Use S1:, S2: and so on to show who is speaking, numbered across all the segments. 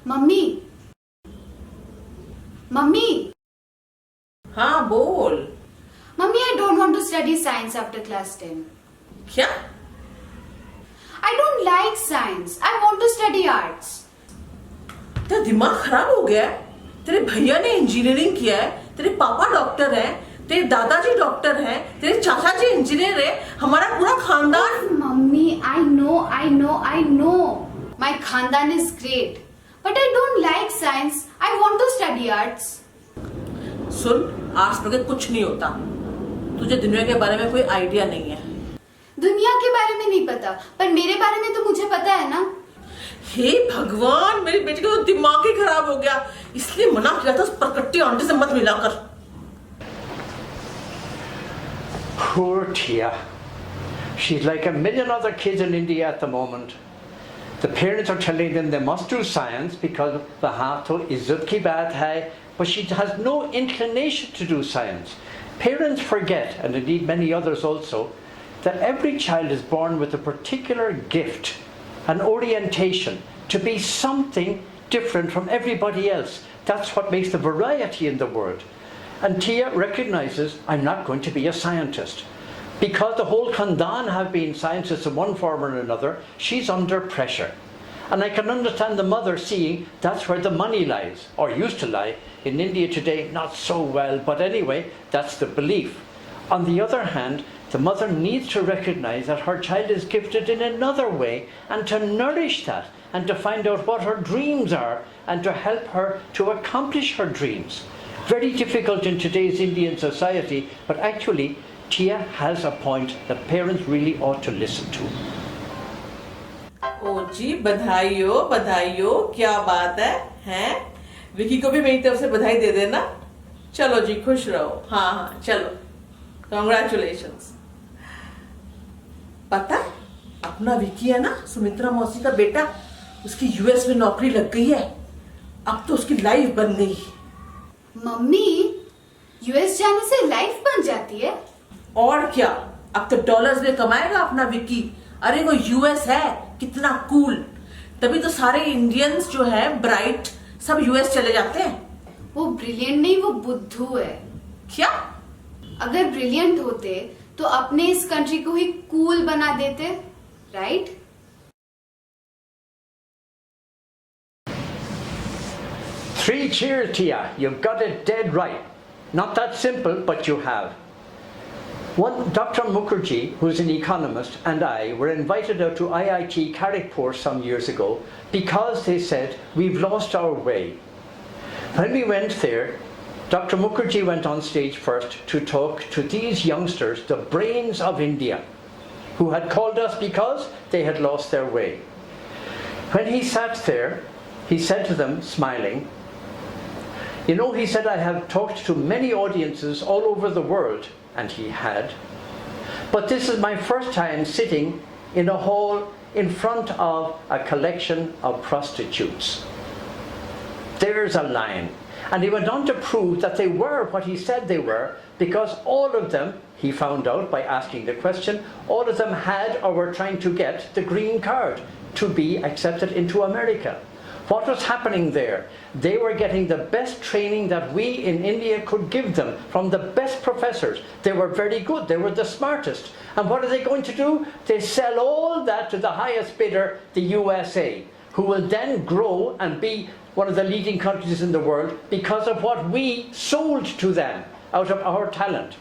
S1: Mummy mummy
S2: हाँ बोल।
S1: Mummy I don't want to study science after class 10.
S2: क्या?
S1: I don't like science. I want to study arts.
S2: तेरा दिमाग खराब हो गया है? तेरे भैया ने इंजीनियरिंग किया है, तेरे पापा डॉक्टर हैं, तेरे दादाजी डॉक्टर हैं, तेरे चाचा जी इंजीनियर है, हमारा पूरा खानदान।
S1: Mummy I know. My खानदान is great, but I don't like science. I want to study arts.
S2: Soon, arts पढ़ के कुछ नहीं होता। तुझे दुनिया के बारे में कोई आइडिया नहीं है।
S1: दुनिया के बारे में नहीं पता, पर मेरे बारे में तो मुझे पता है ना।
S2: हे भगवान, मेरी बेटी का तो दिमाग ही खराब हो गया, इसलिए मना किया था उस परकट्टी आंटी से मत मिला कर।
S3: Poor Tiya. She's like a million other kids in India at the moment. The parents are telling them they must do science because wahan to izzat ki baat hai, but she has no inclination to do science. Parents forget, and indeed many others also, that every child is born with a particular gift, an orientation to be something different from everybody else. That's what makes the variety in the world. And Tiya recognizes, I'm not going to be a scientist. Because the whole Khandan have been scientists in one form or another, she's under pressure. And I can understand the mother seeing that's where the money lies, or used to lie. In India today, not so well, but anyway, that's the belief. On the other hand, the mother needs to recognize that her child is gifted in another way and to nourish that and to find out what her dreams are and to help her to accomplish her dreams. Very difficult in today's Indian society, but actually Tiya has a point that parents really ought to listen to.
S2: ओ जी, बधाई हो, क्या बात है, हैं? विकी को भी मेरी तरफ से बधाई दे देना। चलो जी, खुश रहो। हाँ, चलो, कॉन्ग्रेचुलेशंस। पता है, अपना विकी है ना, सुमित्रा मौसी का बेटा, उसकी यूएस में नौकरी लग गई है। अब तो उसकी लाइफ बन गई।
S1: मम्मी, यूएस जाने से लाइफ बन जाती है?
S2: और क्या, अब तो डॉलर्स में कमाएगा अपना विक्की। अरे वो यूएस है, कितना कूल। तभी तो सारे इंडियंस जो है ब्राइट सब यूएस चले जाते हैं।
S1: वो ब्रिलियंट नहीं, वो बुद्धू है।
S2: क्या?
S1: अगर ब्रिलियंट होते तो अपने इस कंट्री को ही कूल बना देते, right?
S3: Three cheers, Tiya. You've got it dead right. Not that simple, but you have. One, Dr. Mukherjee, who's an economist, and I were invited out to IIT Kharagpur some years ago because they said, we've lost our way. When we went there, Dr. Mukherjee went on stage first to talk to these youngsters, the brains of India, who had called us because they had lost their way. When he sat there, he said to them, smiling, you know, he said, I have talked to many audiences all over the world, and he had, but this is my first time sitting in a hall in front of a collection of prostitutes. There's a line. And he went on to prove that they were what he said they were, because all of them, he found out by asking the question, all of them had or were trying to get the green card to be accepted into America. What was happening there? They were getting the best training that we in India could give them from the best professors. They were very good. They were the smartest. And what are they going to do? They sell all that to the highest bidder, the USA, who will then grow and be one of the leading countries in the world because of what we sold to them out of our talent.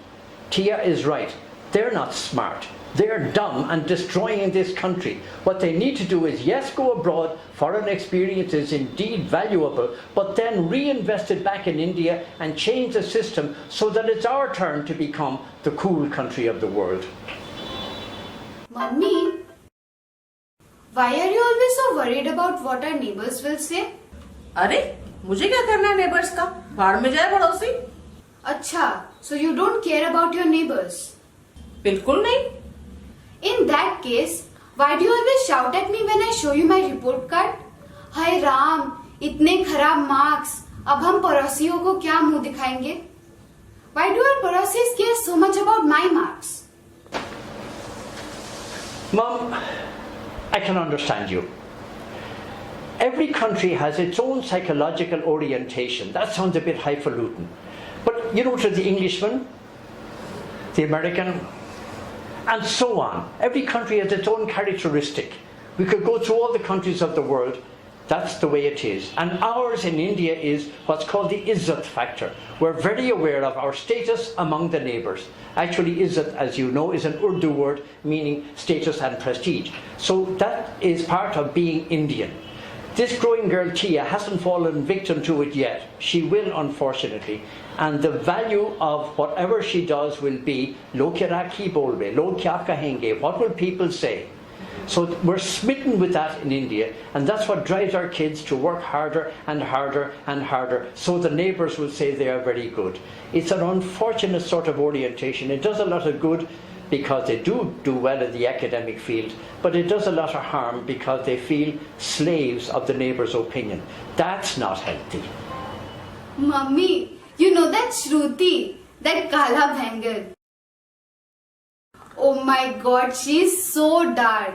S3: Tiya is right. They're not smart. They're dumb and destroying this country. What they need to do is, yes, go abroad. Foreign experience is indeed valuable, but then reinvest it back in India and change the system so that it's our turn to become the cool country of the world.
S1: Mummy, why are you always so worried about what our neighbors will say?
S2: अरे, मुझे क्या करना है neighbours का? भाड़ में जाए पड़ोसी।
S1: अच्छा, so you don't care about your neighbors?
S2: बिल्कुल नहीं।
S1: In that case, why do you always shout at me when I show you my report card? हाय राम, इतने खराब मार्क्स, अब हम पड़ोसियों को क्या मुंह दिखाएंगे? Why do our पड़ोसीज care so much about my marks?
S3: Mom, I can understand you. Every country has its own psychological orientation. That sounds a bit highfalutin. But you know, to the Englishman, the American, and so on. Every country has its own characteristic. We could go through all the countries of the world. That's the way it is. And ours in India is what's called the izzat factor. We're very aware of our status among the neighbours. Actually, izzat, as you know, is an Urdu word meaning status and prestige. So that is part of being Indian. This growing girl, Tiya, hasn't fallen victim to it yet. She will, unfortunately. And the value of whatever she does will be, log kya ki bolbe, log kya kahenge, what will people say? So we're smitten with that in India, and that's what drives our kids to work harder and harder and harder, so the neighbours will say they are very good. It's an unfortunate sort of orientation. It does a lot of good because they do well in the academic field, but it does a lot of harm because they feel slaves of the neighbour's opinion. That's not healthy.
S1: Mummy, you know that Shruti, that Kala Bhangar. Oh my god, she is so dark.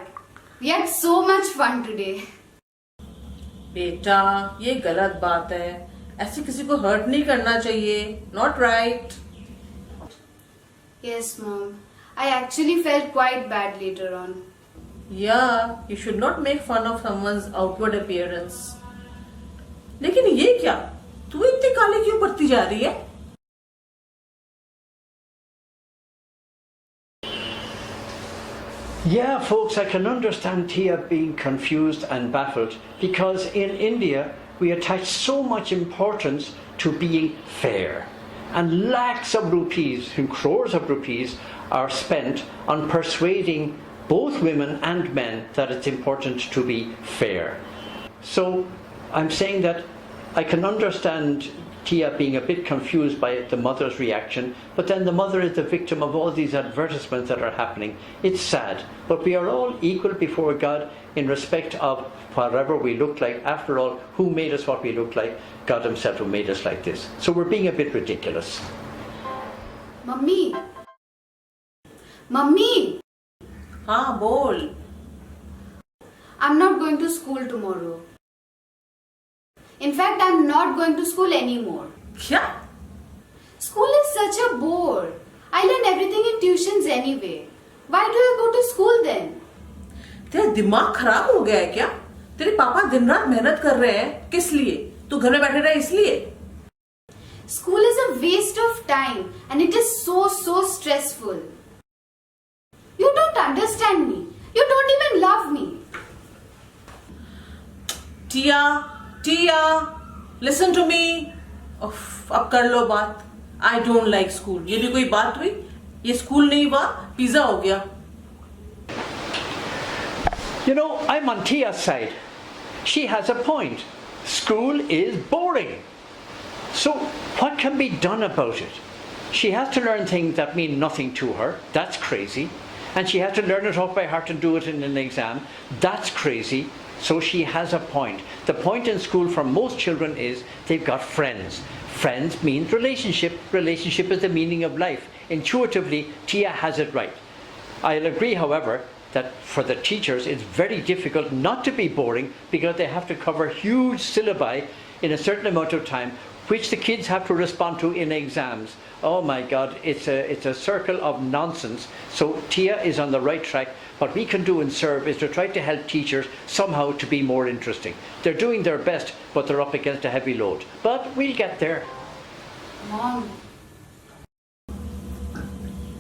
S1: We had so much fun today.
S2: बेटा, ये गलत बात है. ऐसे किसी को hurt नहीं करना चाहिए. Not right.
S1: Yes, Mom. I actually felt quite bad later on.
S2: Yeah, you should not make fun of someone's outward appearance. लेकिन ये क्या? तू इतनी काली क्यों पड़ती जा रही है?
S3: Yeah, folks, I can understand Tiya being confused and baffled because in India we attach so much importance to being fair. And lakhs of rupees, crores of rupees, are spent on persuading both women and men that it's important to be fair. So I'm saying that I can understand Tiya being a bit confused by the mother's reaction, but then the mother is the victim of all these advertisements that are happening. It's sad, but we are all equal before God in respect of whatever we look like. After all, who made us what we look like? God himself who made us like this. So we're being a bit ridiculous.
S1: Mummy! Mummy!
S2: हाँ बोल.
S1: I'm not going to school tomorrow. In fact, I'm not going to school anymore.
S2: क्या?
S1: School is such a bore. I learn everything in tuitions anyway. Why do you go to school then?
S2: तेरा दिमाग खराब हो गया है क्या? तेरे पापा दिन रात मेहनत कर रहे हैं. किस लिए? तू घर में बैठे रहे इसलिए?
S1: School is a waste of time and it is so stressful. You don't understand me. You don't even love me.
S2: Tiya, listen to me. अब कर लो बात. I don't like school. ये भी कोई बात हुई? ये स्कूल नहीं हुआ, पिज्जा हो गया.
S3: You know, I'm on Tiya's side. She has a point. School is boring. So what can be done about it? She has to learn things that mean nothing to her. That's crazy. And she has to learn it off by heart and do it in an exam. That's crazy. So she has a point. The point in school for most children is they've got friends. Friends means relationship. Relationship is the meaning of life. Intuitively, Tiya has it right. I'll agree, however, that for the teachers it's very difficult not to be boring because they have to cover huge syllabi in a certain amount of time, which the kids have to respond to in exams. Oh my God, it's a circle of nonsense. So Tiya is on the right track. What we can do in SERVE is to try to help teachers somehow to be more interesting. They're doing their best, but they're up against a heavy load. But we'll get there.
S1: Mom,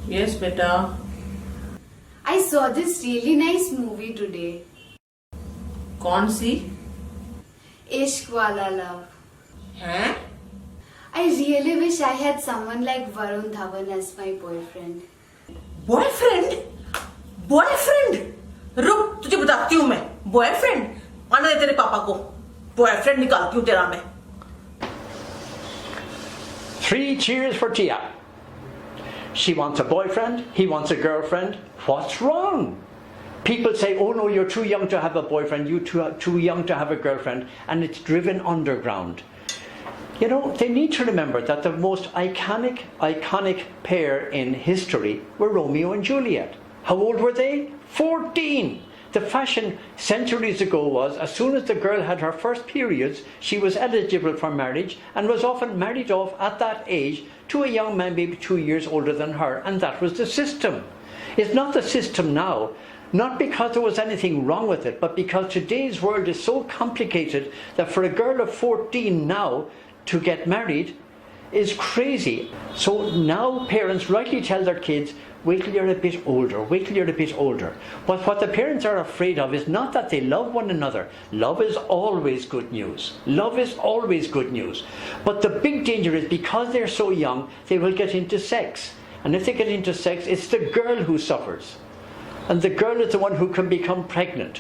S2: Yes, beta.
S1: I saw this really nice movie today.
S2: कौन सी?
S1: Ishq Wala Love.
S2: हैं?
S1: I really wish I had someone like Varun Dhawan as my boyfriend.
S2: Boyfriend? Boyfriend? रुक, तुझे बताती हूँ मैं. Boyfriend? आने दे तेरे पापा को. Boyfriend निकालती हूँ तेरा मैं.
S3: 3 cheers for Tiya. She wants a boyfriend, he wants a girlfriend. What's wrong? People say, oh no, you're too young to have a boyfriend, you're too young to have a girlfriend, and it's driven underground. You know, they need to remember that the most iconic pair in history were Romeo and Juliet. How old were they? 14. The fashion centuries ago was as soon as the girl had her first periods, she was eligible for marriage and was often married off at that age to a young man maybe 2 years older than her, and that was the system. It's not the system now, not because there was anything wrong with it, but because today's world is so complicated that for a girl of 14 now to get married is crazy. So now parents rightly tell their kids, wait till you're a bit older, wait till you're a bit older. But what the parents are afraid of is not that they love one another. Love is always good news. Love is always good news. But the big danger is because they're so young, they will get into sex. And if they get into sex, it's the girl who suffers. And the girl is the one who can become pregnant.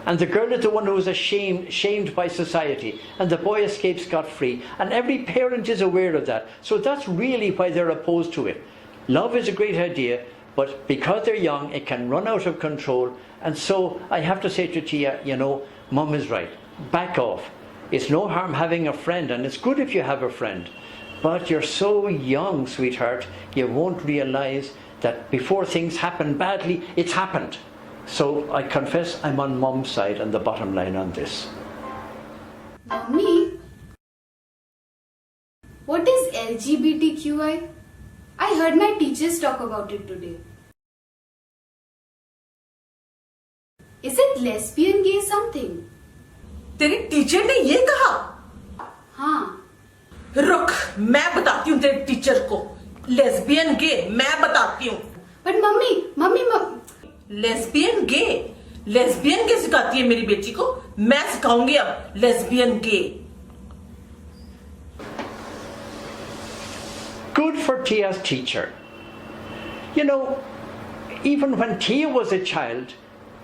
S3: And the girl is the one who is shamed by society. And the boy escapes scot-free. And every parent is aware of that. So that's really why they're opposed to it. Love is a great idea, but because they're young, it can run out of control. And so I have to say to Tiya, you know, Mum is right. Back off. It's no harm having a friend, and it's good if you have a friend. But you're so young, sweetheart, you won't realise that before things happen badly, it's happened. So I confess I'm on Mum's side and the bottom line on this.
S1: Mommy, what is LGBTQI? I heard my teachers talk about it today. Is it lesbian, gay, something?
S2: तेरी teacher ने ये कहा?
S1: हाँ.
S2: रुक, मैं बताती हूँ तेरे टीचर को. लेस्बियन गे, मैं बताती हूँ.
S1: But mummy.
S2: Lesbian gay, lesbian के सिखाती है मेरी बेटी को. मैं सिखाऊंगी अब lesbian gay.
S3: Good for Tiya's teacher. You know, even when Tiya was a child,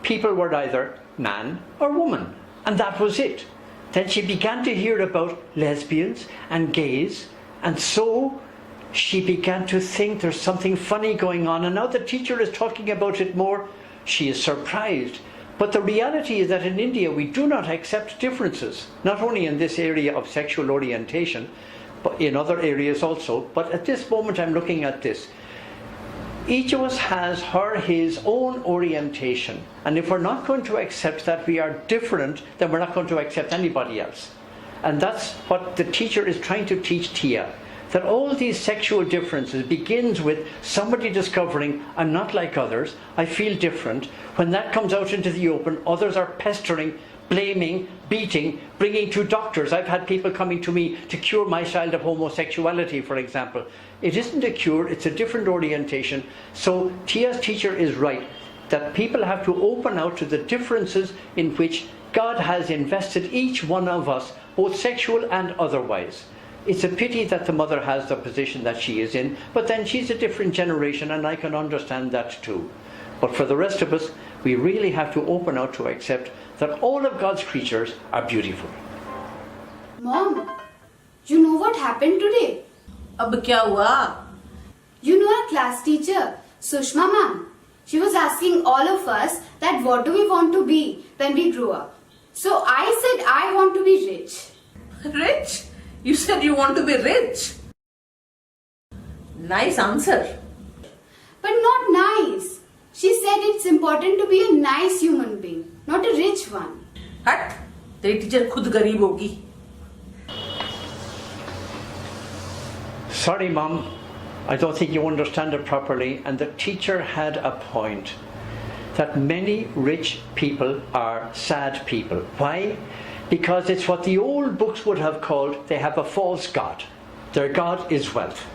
S3: people were either man or woman, and that was it. Then she began to hear about lesbians and gays, and so she began to think there's something funny going on, and now the teacher is talking about it more. She is surprised. But the reality is that in India we do not accept differences, not only in this area of sexual orientation, but in other areas also. But at this moment I'm looking at this. Each of us has his own orientation, and if we're not going to accept that we are different, then we're not going to accept anybody else. And that's what the teacher is trying to teach Tiya, that all these sexual differences begins with somebody discovering, I'm not like others, I feel different. When that comes out into the open, others are pestering, blaming, beating, bringing to doctors. I've had people coming to me to cure my child of homosexuality, for example. It isn't a cure, it's a different orientation. So Tiya's teacher is right, that people have to open out to the differences in which God has invested each one of us, both sexual and otherwise. It's a pity that the mother has the position that she is in, but then she's a different generation, and I can understand that too. But for the rest of us, we really have to open out to accept that all of God's creatures are beautiful.
S1: Mom, you know what happened today?
S2: अब क्या हुआ?
S1: You know our class teacher, Sushma ma'am. She was asking all of us that what do we want to be when we grow up. So I said I want to be rich.
S2: Rich? You said you want to be rich. Nice answer.
S1: But not nice. She said it's important to be a nice human being, not a rich one.
S2: हट, तेरी teacher खुद गरीब होगी.
S3: Sorry, Mum, I don't think you understand it properly, and the teacher had a point. That many rich people are sad people. Why? Because it's what the old books would have called, they have a false God. Their God is wealth.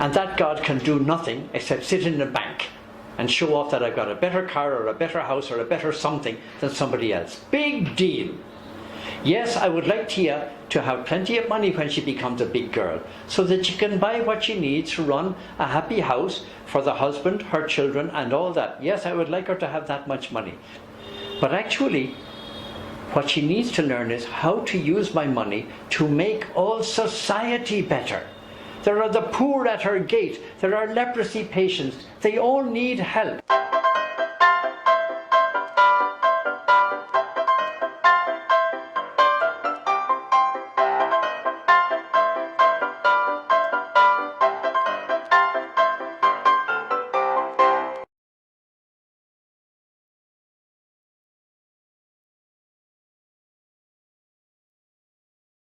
S3: And that God can do nothing except sit in a bank and show off that I've got a better car or a better house or a better something than somebody else. Big deal. Yes, I would like Tiya to have plenty of money when she becomes a big girl, so that she can buy what she needs to run a happy house for the husband, her children, and all that. Yes, I would like her to have that much money. But actually, what she needs to learn is how to use my money to make all society better. There are the poor at her gate. There are leprosy patients. They all need help.